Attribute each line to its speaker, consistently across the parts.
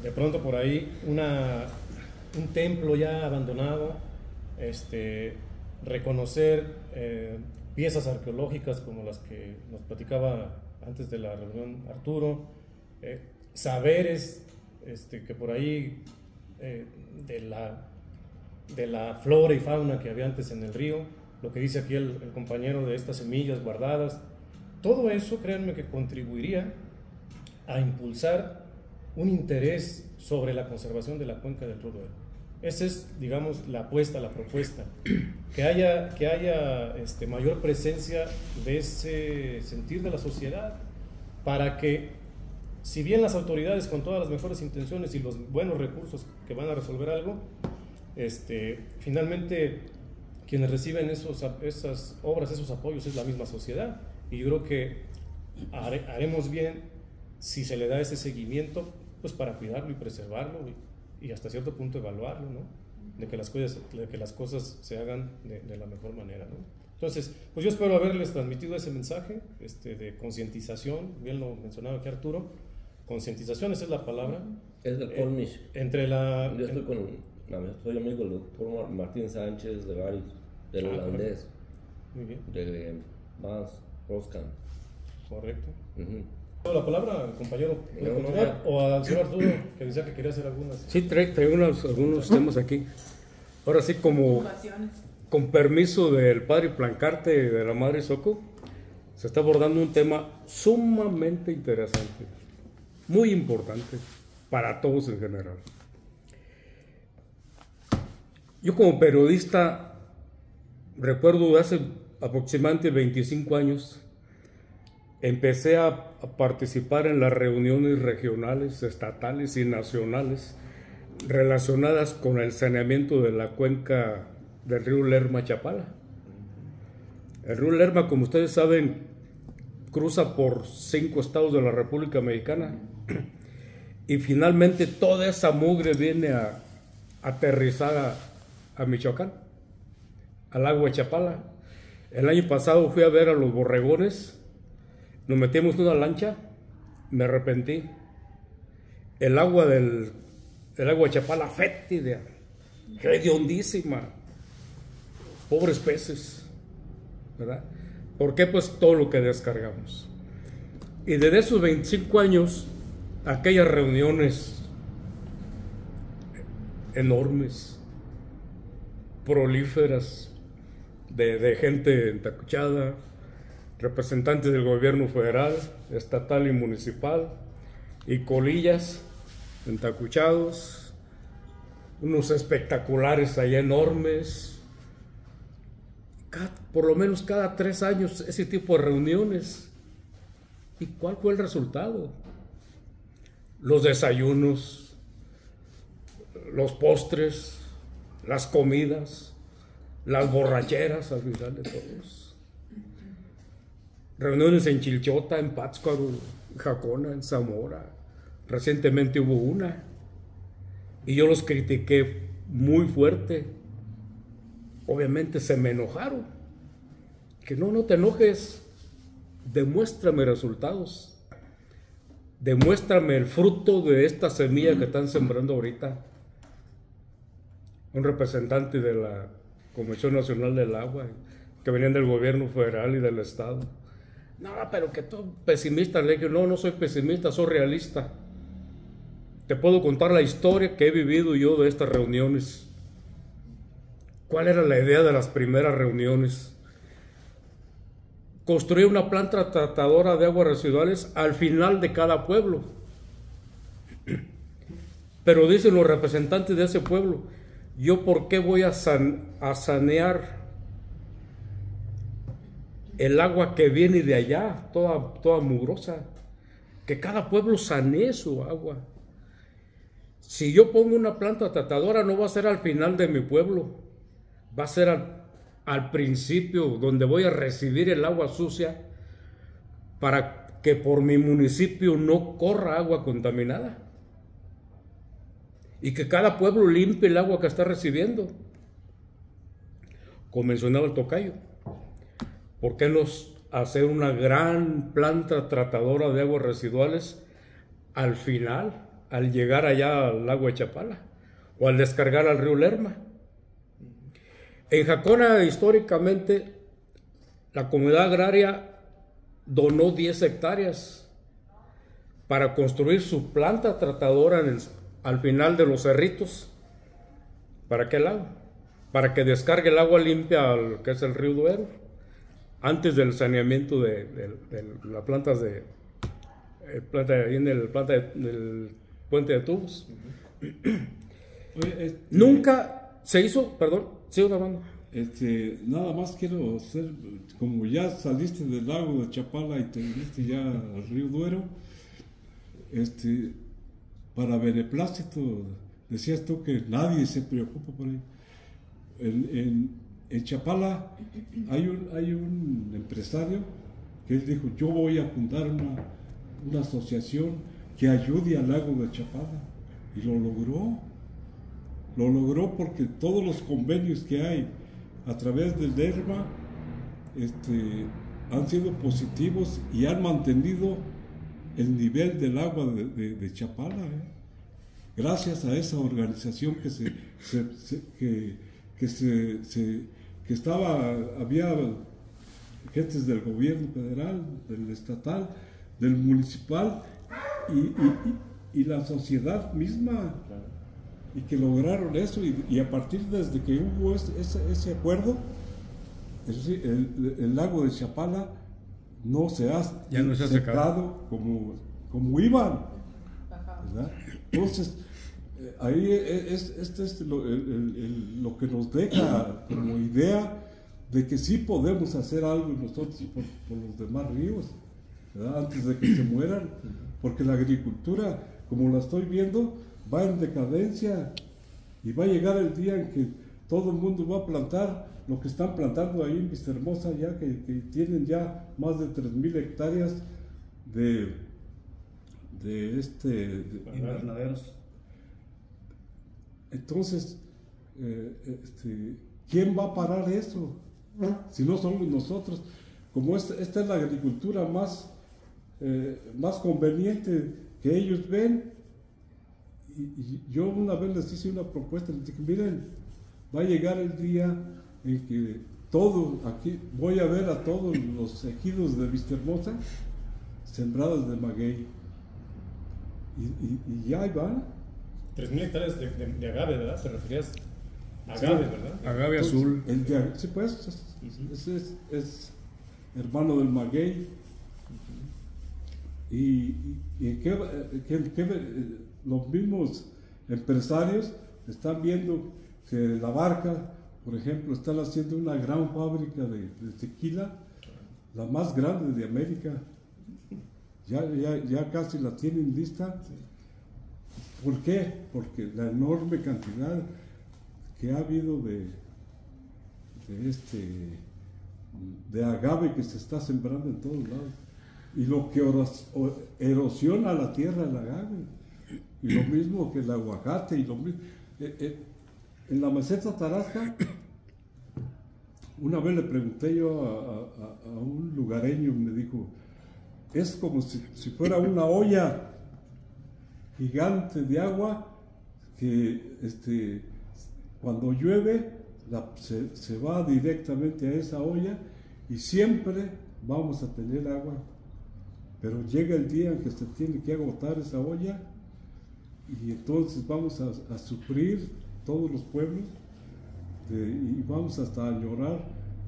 Speaker 1: de pronto por ahí un templo ya abandonado, reconocer piezas arqueológicas como las que nos platicaba antes de la reunión Arturo, saberes que por ahí de la flora y fauna que había antes en el río, lo que dice aquí el compañero de estas semillas guardadas, todo eso, créanme que contribuiría a impulsar un interés sobre la conservación de la cuenca del río Duero. Esa es, digamos, la apuesta, la propuesta, que haya mayor presencia de ese sentir de la sociedad, para que, si bien las autoridades con todas las mejores intenciones y los buenos recursos que van a resolver algo, finalmente quienes reciben esas obras, esos apoyos, es la misma sociedad. Y yo creo que haremos bien si se le da ese seguimiento, pues para cuidarlo y preservarlo y hasta cierto punto evaluarlo, ¿no? De que las cosas se hagan de la mejor manera, ¿no? Entonces, pues yo espero haberles transmitido ese mensaje de concientización, bien lo mencionaba aquí Arturo, concientización, esa es la palabra.
Speaker 2: Es del Colmish. Soy amigo del doctor Martín Sánchez de varios, del holandés.
Speaker 1: Muy bien.
Speaker 2: De Vance Roskan.
Speaker 1: Correcto. La palabra, compañero, o al señor Arturo, que decía que quería hacer algunas.
Speaker 3: Sí, traigo algunos temas aquí. Ahora sí, como con permiso del padre Plancarte y de la madre Soco, se está abordando un tema sumamente interesante, muy importante para todos en general. Yo como periodista recuerdo hace aproximadamente 25 años empecé a participar en las reuniones regionales, estatales y nacionales relacionadas con el saneamiento de la cuenca del río Lerma-Chapala. El río Lerma, como ustedes saben, cruza por 5 estados de la República Mexicana y finalmente toda esa mugre viene a aterrizar a Michoacán, al agua de Chapala. El año pasado fui a ver a los borregones, nos metimos en una lancha, me arrepentí. El agua de Chapala fétida, hediondísima, pobres peces, ¿verdad? ¿Por qué? Pues todo lo que descargamos. Y desde esos 25 años, aquellas reuniones enormes, prolíferas, de gente entacuchada, representantes del gobierno federal, estatal y municipal, y colillas entacuchados, unos espectaculares allá enormes, por lo menos cada 3 años ese tipo de reuniones. ¿Y cuál fue el resultado? Los desayunos, los postres, las comidas, las borracheras al final de todos. Reuniones en Chilchota, en Pátzcuaro, en Jacona, en Zamora. Recientemente hubo una y yo los critiqué muy fuerte. Obviamente se me enojaron. Que no te enojes, demuéstrame resultados, demuéstrame el fruto de esta semilla que están sembrando ahorita. Un representante de la Comisión Nacional del Agua, que venían del gobierno federal y del estado. No, pero que tú pesimista. Le dije, no soy pesimista, soy realista. Te puedo contar la historia que he vivido yo de estas reuniones. ¿Cuál era la idea de las primeras reuniones? Construir una planta tratadora de aguas residuales al final de cada pueblo. Pero dicen los representantes de ese pueblo, ¿yo por qué voy a sanear el agua que viene de allá, toda mugrosa? Que cada pueblo sanee su agua. Si yo pongo una planta tratadora, no va a ser al final de mi pueblo, va a ser al principio, donde voy a recibir el agua sucia, para que por mi municipio no corra agua contaminada. Y que cada pueblo limpie el agua que está recibiendo. Como mencionaba el tocayo, ¿por qué no hacer una gran planta tratadora de aguas residuales al final al llegar allá al lago de Chapala o al descargar al río Lerma. En Jacona, históricamente, la comunidad agraria donó 10 hectáreas para construir su planta tratadora al final de los cerritos. ¿Para qué lado? Para que descargue el agua limpia al que es el río Duero, antes del saneamiento de las plantas del puente de tubos.
Speaker 4: Oye,
Speaker 3: Nunca se hizo, perdón, sigo grabando.
Speaker 4: Nada más quiero hacer, como ya saliste del lago de Chapala y te viniste ya al río Duero, para beneplácito, decías tú que nadie se preocupa por ello. En Chapala hay un empresario que él dijo, yo voy a fundar una asociación que ayude al lago de Chapala, y lo logró porque todos los convenios que hay a través del DERMA han sido positivos y han mantenido el nivel del agua de Chapala, gracias a esa organización había gentes del gobierno federal, del estatal, del municipal y la sociedad misma, y que lograron eso, y a partir desde que hubo ese acuerdo, el lago de Chapala no se ha secado como iban, ¿verdad? Entonces, ahí este es lo que nos deja como idea de que sí podemos hacer algo nosotros por los demás ríos, ¿verdad? Antes de que se mueran, porque la agricultura, como la estoy viendo, va en decadencia, y va a llegar el día en que todo el mundo va a plantar lo que están plantando ahí en Vistahermosa, ya que tienen ya más de 3,000 hectáreas de
Speaker 1: invernaderos.
Speaker 4: Entonces, ¿quién va a parar eso? Si no somos nosotros. Como esta es la agricultura más conveniente que ellos ven. Y yo una vez les hice una propuesta, les dije, miren, va a llegar el día en que aquí voy a ver a todos los ejidos de Vistahermosa sembrados de maguey, y ya ahí van.
Speaker 1: 3,000 hectáreas de agave, ¿verdad? ¿Te referías a agave, verdad?
Speaker 3: Agave azul.
Speaker 4: Sí, pues, es hermano del maguey. Y los mismos empresarios están viendo que La Barca, por ejemplo, están haciendo una gran fábrica de tequila, la más grande de América. Ya casi la tienen lista. ¿Por qué? Porque la enorme cantidad que ha habido de agave que se está sembrando en todos lados, y lo que erosiona la tierra el agave, y lo mismo que el aguacate, y lo mismo en la meseta Tarasca. Una vez le pregunté yo a un lugareño, me dijo, es como si fuera una olla gigante de agua que cuando llueve se va directamente a esa olla, y siempre vamos a tener agua, pero llega el día en que se tiene que agotar esa olla, y entonces vamos a sufrir todos los pueblos, y vamos hasta a llorar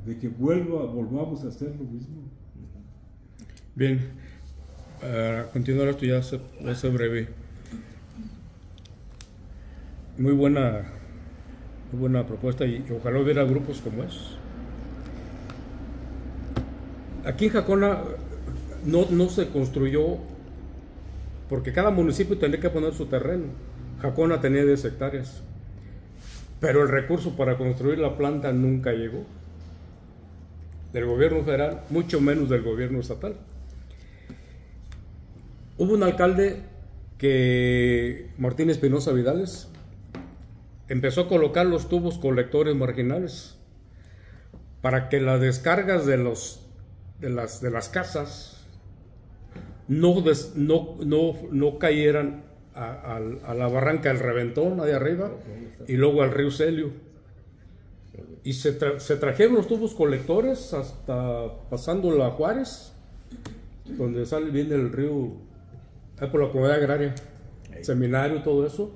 Speaker 4: de que volvamos a hacer lo mismo.
Speaker 3: Bien, para continuar esto ya se breve. Muy buena propuesta, y ojalá hubiera grupos como esos. Aquí en Jacona no se construyó, porque cada municipio tenía que poner su terreno. Jacona tenía 10 hectáreas, pero el recurso para construir la planta nunca llegó del gobierno federal, mucho menos del gobierno estatal. Hubo un alcalde Martín Espinosa Vidales, empezó a colocar los tubos colectores marginales para que las descargas de las casas no cayeran a la barranca del Reventón, ahí arriba, y luego al río Celio. Y se trajeron los tubos colectores hasta pasando la Juárez, donde viene el río, por la comunidad agraria, seminario, todo eso.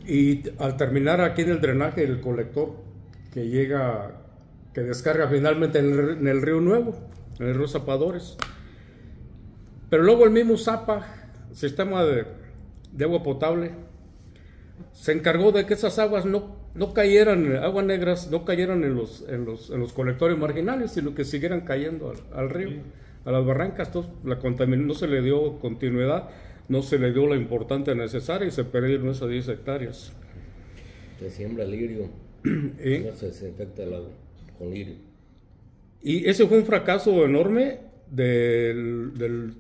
Speaker 3: Y al terminar aquí en el drenaje, el colector que descarga finalmente en el río Nuevo, en el río Zapadores. Pero luego el mismo Zapa, sistema de agua potable, se encargó de que esas aguas no cayeran, aguas negras, no cayeran en los colectores marginales, sino que siguieran cayendo al río, a las barrancas. Entonces la contaminación no se le dio continuidad, no se le dio la importancia necesaria y se perdieron esas 10 hectáreas.
Speaker 2: Se siembra lirio, no se desinfecta el agua con lirio.
Speaker 3: Y ese fue un fracaso enorme de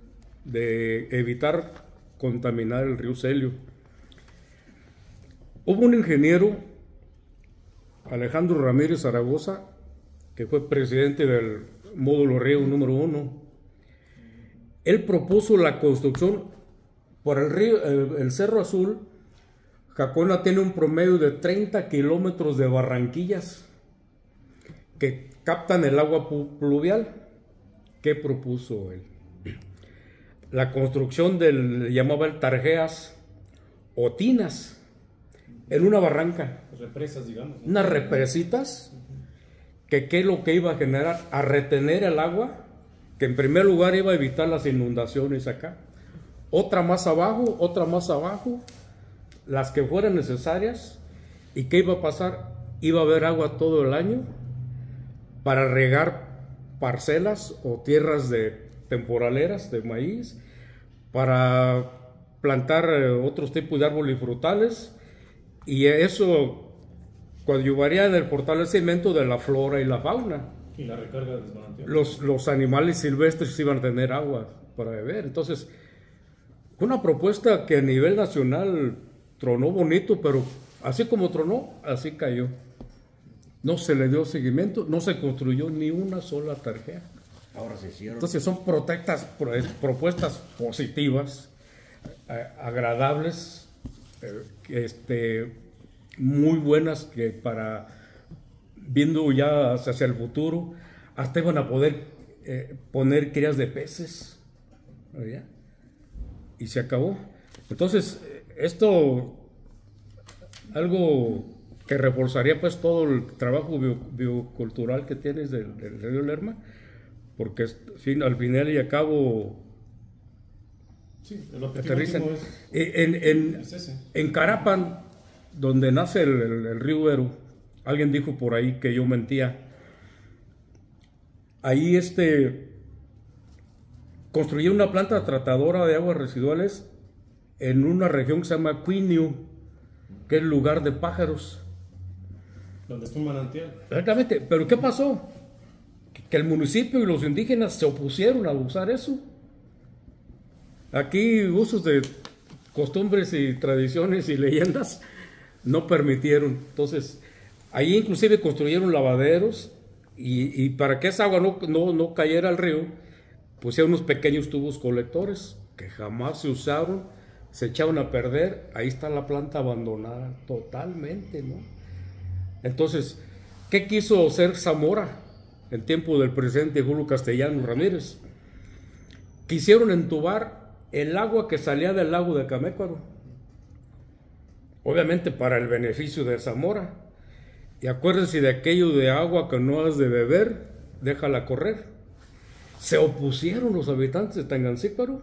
Speaker 3: evitar contaminar el río Celio. Hubo un ingeniero, Alejandro Ramírez Zaragoza, que fue presidente del módulo Río número 1. Él propuso la construcción por el río, el Cerro Azul. Jacona tiene un promedio de 30 kilómetros de barranquillas que captan el agua pluvial. ¿Qué propuso él? La construcción le llamaba el Tarjeas o tinas en una barranca.
Speaker 1: Represas, digamos, ¿no?
Speaker 3: Unas represitas que qué es lo que iba a generar, a retener el agua, que en primer lugar iba a evitar las inundaciones acá. Otra más abajo, las que fueran necesarias. ¿Y qué iba a pasar? Iba a haber agua todo el año para regar parcelas o tierras temporaleras de maíz, para plantar otros tipos de árboles frutales, y eso coadyuvaría en el fortalecimiento de la flora y la fauna.
Speaker 1: Y la recarga de los manantiales.
Speaker 3: Los animales silvestres iban a tener agua para beber. Entonces, fue una propuesta que a nivel nacional tronó bonito, pero así como tronó, así cayó. No se le dio seguimiento, no se construyó ni una sola tarjeta.
Speaker 2: Ahora se hicieron.
Speaker 3: Entonces son propuestas positivas, agradables, muy buenas, que para viendo ya hacia el futuro, hasta iban a poder poner crías de peces, ¿verdad? Y se acabó. Entonces esto, algo que reforzaría pues todo el trabajo biocultural que tienes del río Lerma, porque al final y a cabo
Speaker 1: el objetivo
Speaker 3: es en Carapan, donde nace el río Eru. Alguien dijo por ahí que yo mentía. Ahí construí una planta tratadora de aguas residuales en una región que se llama Quinio, que es lugar de pájaros.
Speaker 1: Donde está un manantial.
Speaker 3: Exactamente, pero ¿qué pasó? Que el municipio y los indígenas se opusieron a usar eso. Aquí usos de costumbres y tradiciones y leyendas no permitieron. Entonces, ahí inclusive construyeron lavaderos y para que esa agua no cayera al río, pusieron unos pequeños tubos colectores que jamás se usaron, se echaron a perder. Ahí está la planta abandonada totalmente, ¿no? Entonces, ¿qué quiso hacer Zamora en tiempo del presidente Julio Castellanos Ramírez? Quisieron entubar el agua que salía del lago de Camécuaro, obviamente para el beneficio de Zamora. Y acuérdense de aquello de agua que no has de beber, déjala correr. Se opusieron los habitantes de Tangancíparo,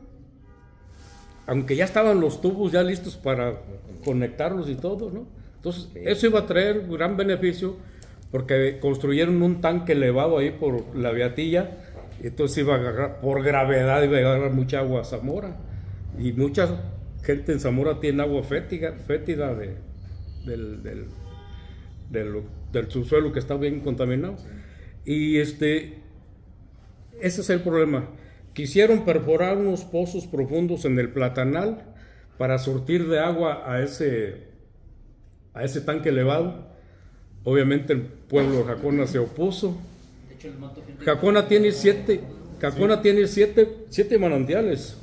Speaker 3: aunque ya estaban los tubos ya listos para conectarlos y todo, ¿no? Entonces, eso iba a traer gran beneficio, porque construyeron un tanque elevado ahí por la Beatilla, y entonces iba a agarrar, por gravedad, iba a agarrar mucha agua a Zamora. Y mucha gente en Zamora tiene agua fétida del subsuelo que está bien contaminado. Y ese es el problema. Quisieron perforar unos pozos profundos en el Platanal para surtir de agua a ese tanque elevado. Obviamente el pueblo de Jacona se opuso. Jacona tiene siete manantiales,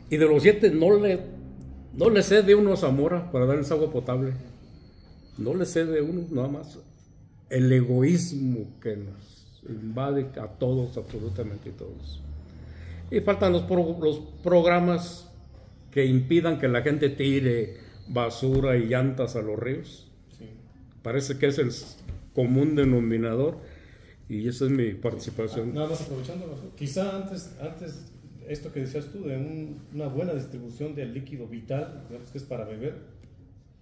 Speaker 3: Y de los 7 no le cede uno a Zamora para darles agua potable. No le cede uno, nada más. El egoísmo que nos invade a todos, absolutamente todos. Y faltan los programas que impidan que la gente tire basura y llantas a los ríos.
Speaker 1: Sí.
Speaker 3: Parece que es el común denominador y esa es mi participación.
Speaker 1: Nada más aprovechando, quizá antes esto que decías tú de una buena distribución del líquido vital, digamos que es para beber,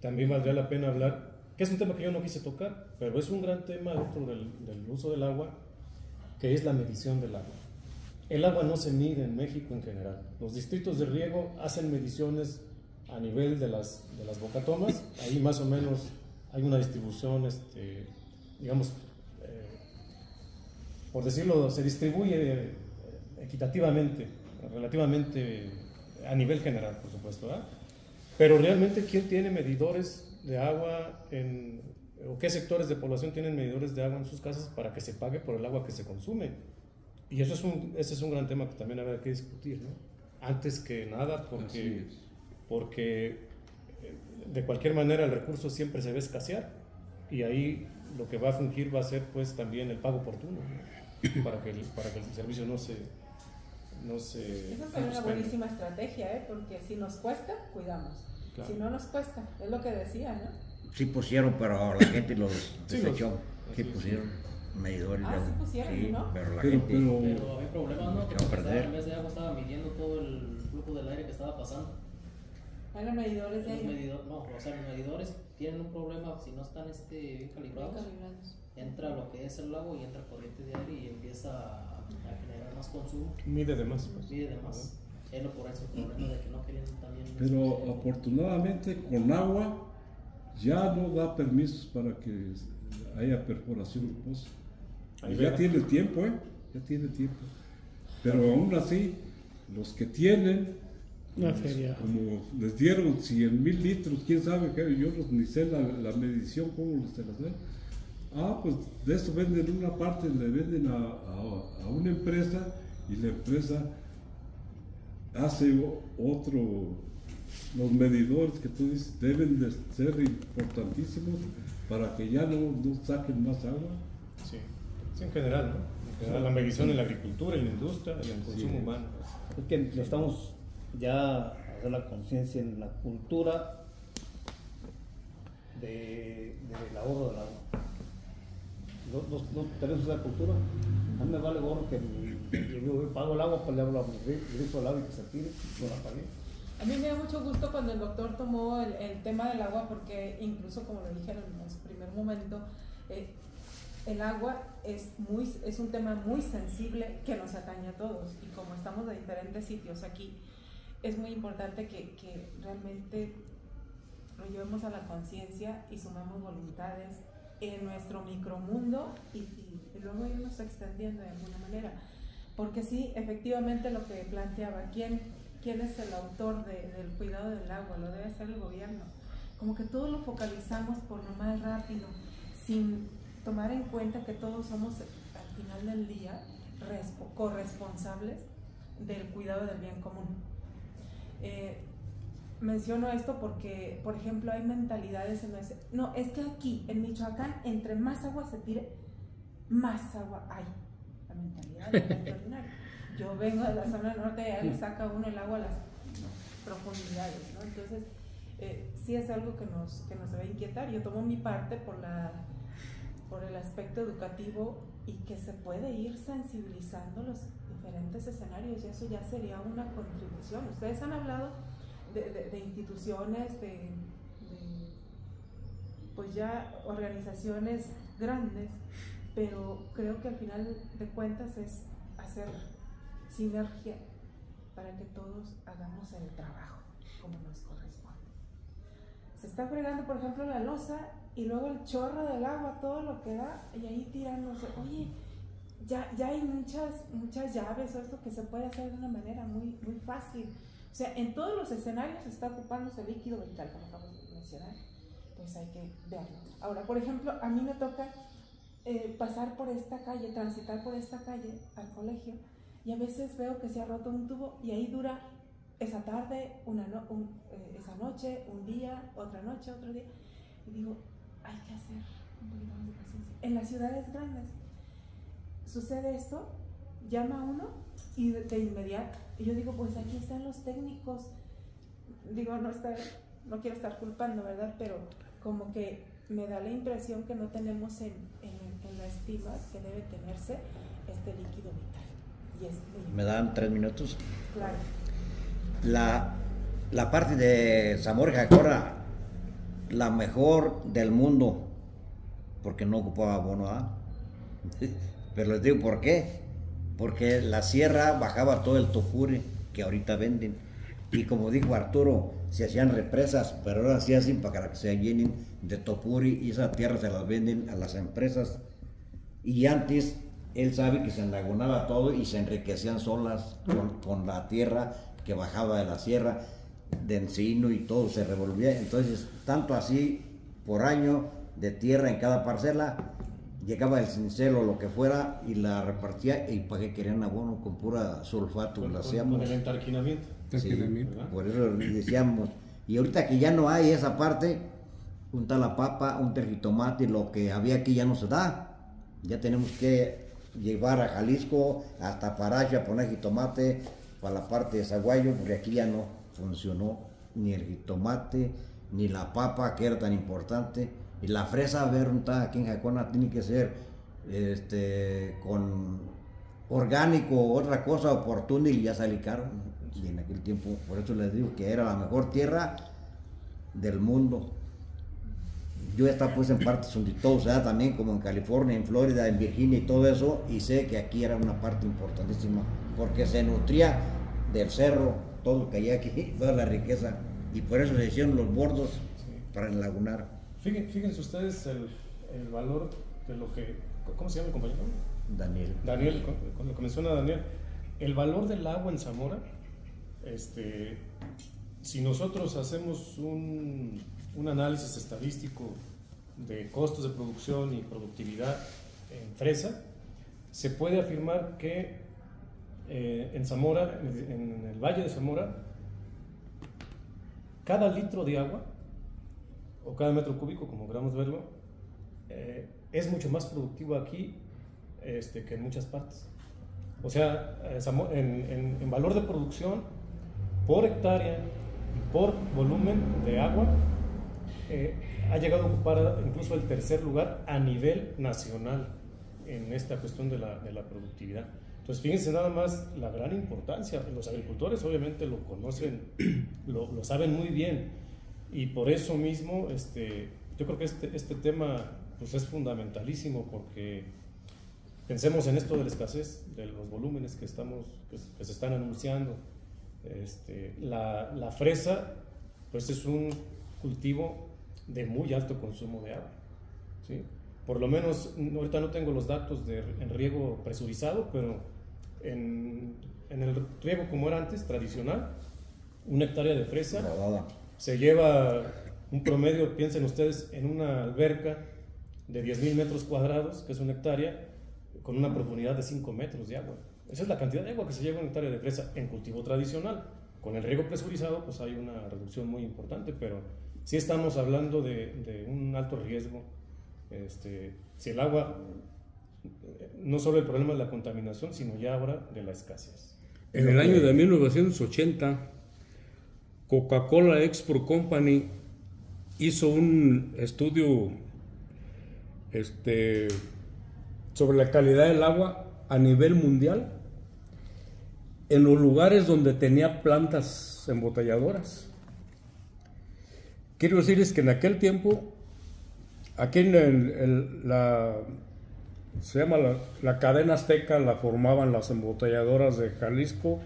Speaker 1: también valdría la pena hablar, que es un tema que yo no quise tocar, pero es un gran tema dentro del uso del agua, que es la medición del agua. El agua no se mide en México en general. Los distritos de riego hacen mediciones a nivel de las bocatomas, ahí más o menos hay una distribución, digamos, por decirlo, se distribuye equitativamente, relativamente a nivel general, por supuesto, ¿verdad? Pero realmente, ¿quién tiene medidores de agua o qué sectores de población tienen medidores de agua en sus casas para que se pague por el agua que se consume? Y ese es un gran tema que también habrá que discutir, ¿no? Antes que nada, porque de cualquier manera el recurso siempre se va a escasear y ahí lo que va a fungir va a ser pues también el pago oportuno, ¿no? para que el servicio no se
Speaker 5: Esa sería una buenísima estrategia, porque si nos cuesta, cuidamos. Claro. Si no nos cuesta, es lo que decía, ¿no?
Speaker 6: Sí pusieron, pero la gente los desechó. Sí pusieron medidores.
Speaker 5: Sí pusieron, ¿no?
Speaker 6: Pero la
Speaker 7: Pero
Speaker 6: gente...
Speaker 7: había problemas, ¿no? Que
Speaker 6: perder.
Speaker 7: En vez de agua estaba midiendo todo el flujo del aire que estaba pasando.
Speaker 5: ¿Hay los medidores de aire?
Speaker 7: Los medidores tienen un problema si no están bien calibrados. Entra lo que es el agua y entra corriente de aire y empieza a generar más consumo.
Speaker 1: Mide de más.
Speaker 7: Mide de más. Es por eso el problema de que no querían también...
Speaker 4: Pero afortunadamente con agua ya no da permisos para que haya perforación de pozos. Ya tiene tiempo, ya tiene tiempo. Pero aún así, los que tienen, como les dieron 100,000 litros, quién sabe, yo ni sé la medición, cómo se las den. Pues de eso venden una parte, le venden a una empresa y la empresa hace los medidores que tú dices deben de ser importantísimos para que ya no saquen más agua.
Speaker 1: Sí, en general, ¿no? En general, la medición en la agricultura, en la industria y en el consumo humano.
Speaker 8: Es que necesitamos ya hacer la conciencia en la cultura del ahorro del agua. No tenemos esa cultura. A mí me vale gorro que yo pago el agua, pues le hablo a mi grifo al agua y que se tire, no la pagué.
Speaker 5: A mí me da mucho gusto cuando el doctor tomó el tema del agua, porque incluso como lo dijeron en su primer momento, el agua es un tema muy sensible que nos atañe a todos, y como estamos de diferentes sitios aquí, es muy importante que realmente lo llevemos a la conciencia y sumemos voluntades en nuestro micromundo y luego irnos extendiendo de alguna manera, porque sí, efectivamente lo que planteaba, ¿quién es el autor del cuidado del agua? Lo debe hacer el gobierno. Como que todo lo focalizamos por lo más rápido, sin tomar en cuenta que todos somos al final del día corresponsables del cuidado del bien común. Menciono esto porque, por ejemplo, hay mentalidades en ese... No, es que aquí, en Michoacán, entre más agua se tire, más agua hay. La mentalidad es extraordinaria. Yo vengo de la zona norte y ahí le saca uno el agua a las profundidades, ¿no? Entonces, sí es algo que nos debe inquietar. Yo tomo mi parte por el aspecto educativo y que se puede ir sensibilizando los diferentes escenarios, y eso ya sería una contribución. Ustedes han hablado de instituciones, pues ya organizaciones grandes, pero creo que al final de cuentas es hacer sinergia para que todos hagamos el trabajo como nos corresponde. Se está fregando, por ejemplo, la loza y luego el chorro del agua, todo lo que da, y ahí tirándose. Oye, ya hay muchas llaves o esto que se puede hacer de una manera muy, muy fácil. O sea, en todos los escenarios se está ocupándose el líquido vital, como acabamos de mencionar, pues hay que verlo. Ahora, por ejemplo, a mí me toca pasar por esta calle, transitar por esta calle al colegio, y a veces veo que se ha roto un tubo y ahí dura esa tarde, esa noche, un día, otra noche, otro día. Y digo, hay que hacer un poquito más de paciencia. En las ciudades grandes sucede esto, llama uno y de inmediato. Y yo digo, pues aquí están los técnicos. Digo, no quiero estar culpando, ¿verdad? Pero como que me da la impresión que no tenemos en la estima que debe tenerse este líquido vital.
Speaker 6: ¿Me dan 3 minutos?
Speaker 5: Claro.
Speaker 6: La parte de Zamora y Jacona, la mejor del mundo, porque no ocupaba abono A. Pero les digo por qué. Porque la sierra bajaba todo el topuri que ahorita venden. Y como dijo Arturo, se hacían represas, pero ahora se hacen para que se llenen de topuri y esa tierra se las venden a las empresas. Y antes él sabe que se enlagunaba todo y se enriquecían solas con la tierra que bajaba de la sierra, de encino y todo se revolvía. Entonces, tanto así por año de tierra en cada parcela, llegaba el cincel o lo que fuera y la repartía. ¿Y para qué querían abono? Con pura sulfato lo hacíamos.
Speaker 1: Con el entarquinamiento.
Speaker 6: Sí, por eso decíamos. Y ahorita que ya no hay esa parte, un talapapa, un jitomate, lo que había aquí ya no se da. Ya tenemos que llevar a Jalisco, hasta Paracho, a poner jitomate para la parte de Zaguayo, porque aquí ya no funcionó ni el jitomate, ni la papa, que era tan importante. Y la fresa, a ver, aquí en Jacona tiene que ser con orgánico, otra cosa oportuna, y ya salí caro. Y en aquel tiempo, por eso les digo que era la mejor tierra del mundo. Yo he estado pues en partes donde todo se da también, como en California, en Florida, en Virginia y todo eso, y sé que aquí era una parte importantísima, porque se nutría del cerro, todo lo que hay aquí, toda la riqueza, y por eso se hicieron los bordos para enlagunar.
Speaker 1: Fíjense ustedes el valor de lo que... ¿Cómo se llama el compañero?
Speaker 6: Daniel,
Speaker 1: con lo que menciona Daniel, el valor del agua en Zamora, si nosotros hacemos un análisis estadístico de costos de producción y productividad en fresa, se puede afirmar que en Zamora, en el Valle de Zamora, cada litro de agua o cada metro cúbico, como queramos verlo, es mucho más productivo aquí que en muchas partes. O sea, en valor de producción por hectárea y por volumen de agua, ha llegado a ocupar incluso el tercer lugar a nivel nacional en esta cuestión de la productividad. Entonces, fíjense nada más la gran importancia. Los agricultores obviamente lo conocen, lo saben muy bien, y por eso mismo yo creo que este tema pues, es fundamentalísimo, porque pensemos en esto de la escasez, de los volúmenes que se están anunciando. La fresa pues es un cultivo de muy alto consumo de agua, ¿sí? Por lo menos, ahorita no tengo los datos en riego presurizado, pero en el riego como era antes, tradicional, una hectárea de fresa se lleva un promedio, piensen ustedes, en una alberca de 10,000 metros cuadrados, que es una hectárea, con una profundidad de 5 metros de agua. Esa es la cantidad de agua que se lleva en una hectárea de fresa en cultivo tradicional. Con el riego presurizado, pues hay una reducción muy importante, pero sí estamos hablando de un alto riesgo. Si el agua, no solo el problema de la contaminación, sino ya ahora de la escasez.
Speaker 3: En el año de 1980, Coca-Cola Export Company hizo un estudio sobre la calidad del agua a nivel mundial en los lugares donde tenía plantas embotelladoras. Quiero decir es que en aquel tiempo, aquí se llama la cadena azteca, la formaban las embotelladoras de Jalisco,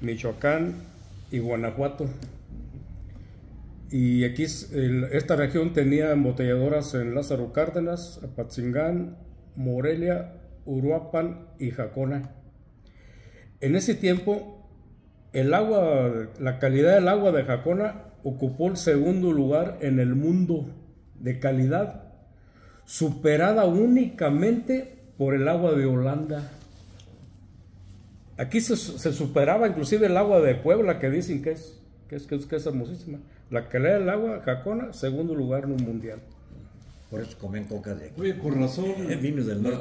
Speaker 3: Michoacán y Guanajuato. Y aquí esta región tenía embotelladoras en Lázaro Cárdenas, Apatzingán, Morelia, Uruapan y Jacona. En ese tiempo, la calidad del agua de Jacona ocupó el segundo lugar en el mundo de calidad, superada únicamente por el agua de Holanda. Aquí se superaba inclusive el agua de Puebla, que dicen que es hermosísima. La calidad del agua, Jacona, segundo lugar en un mundial.
Speaker 6: Por eso comen coca de
Speaker 4: Oye, con razón.
Speaker 6: vinos del norte.